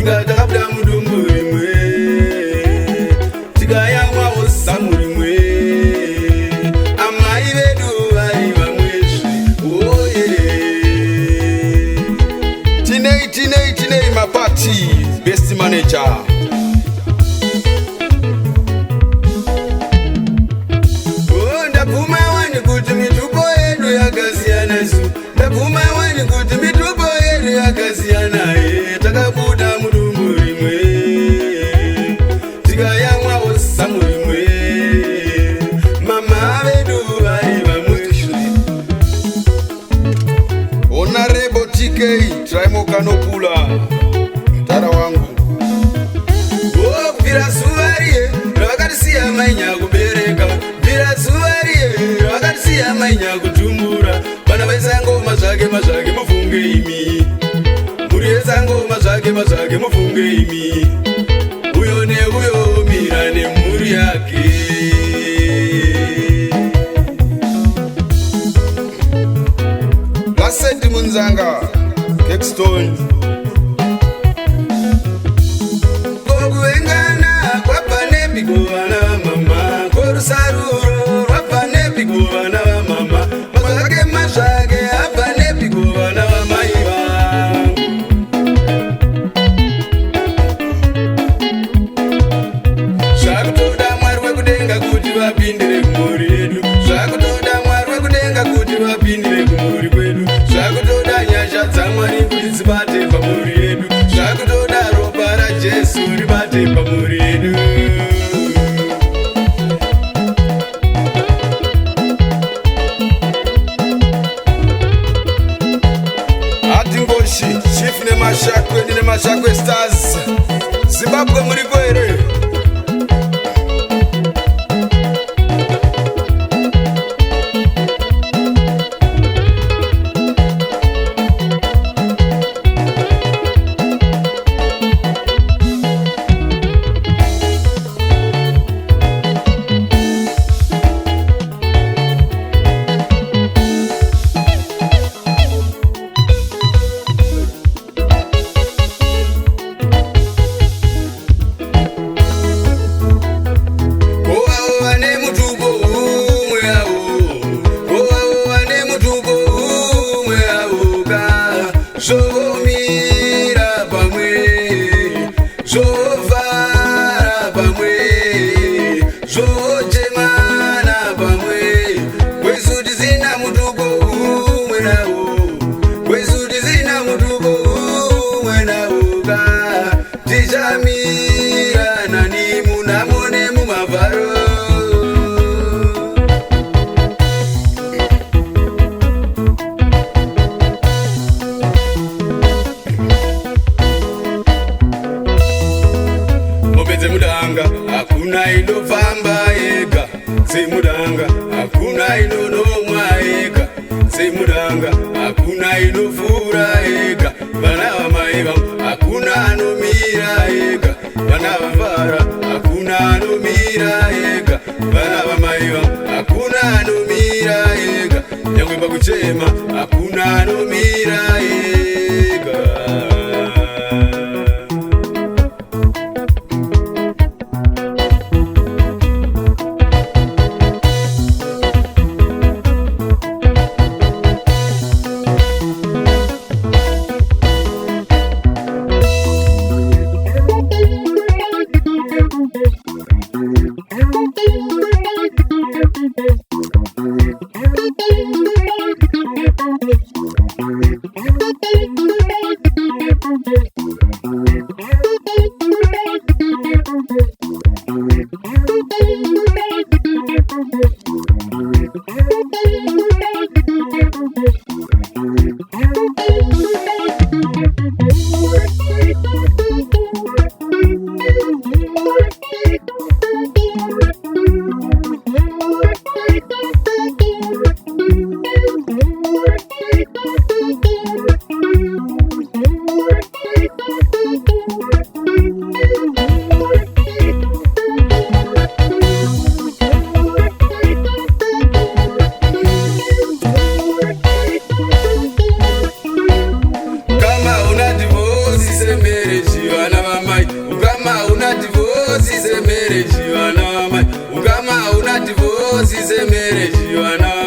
Tika takabda mudumuri mwe Tika yamwa osamuri mwe Amai vedu aiva mweshe Oh yeah Tinei mapati Best manager Oh ndapuma wani kuti mitupo yedu yakasiyana su Ndapuma wani kuti mitupo yedu yakasiyana Takabuda mudumuri mwe Tika yamwa osamuri mwe Mama vedu aiva mweshe Honorable TK Traimo Kanopula Mtara wangu Oh vira suvarie Rakatisiya mainya kubereka Vira suvarie Rakatisiya mainya kutumbura Bana vaizango mazvake mufunge imi Muri yezango mazvake mufunge imi Uyo neuyo mira nemhuri yake Laseti Munzanga Kekstone Kokuengana kwapane pikuwana mama Korusaruro rwapane pikuwana mama Mazvake apane pikuwana maiva Zvakutoda Mwari wekudenga kuti vapindire kumhuri yedu Zvakutoda Mwari wekudenga kuti vapindire kumhuri kwedu Zvakutoda nyasha dzaMwari kuti dzibate pamhuri yedu Zvakutoda ropa raJesu ribate pamhuri yedu Atingoshi, Chief Nemashakwe Stars Zimbabwe muriko here Zomira pamwe, zovara pamwe, zochemana pamwe Kwezuti zina mutuko umwe nawo Kwezuti zina mutuko umwe nawo Tichamira nani munamone mumavharo Mudanga, hakuna inofamba ega Semudanga, hakuna inonomwa ega Semudanga, hakuna inofura ega Vana vamai vangu, hakuna anomira ega Vana vamvara, hakuna anomira ega Vana vamai vangu, hakuna anomira ega Nyangwe pakuchema, hakuna anomira ega Kama una divorce, se mere semereji vana mai ukama una divosi semereji vana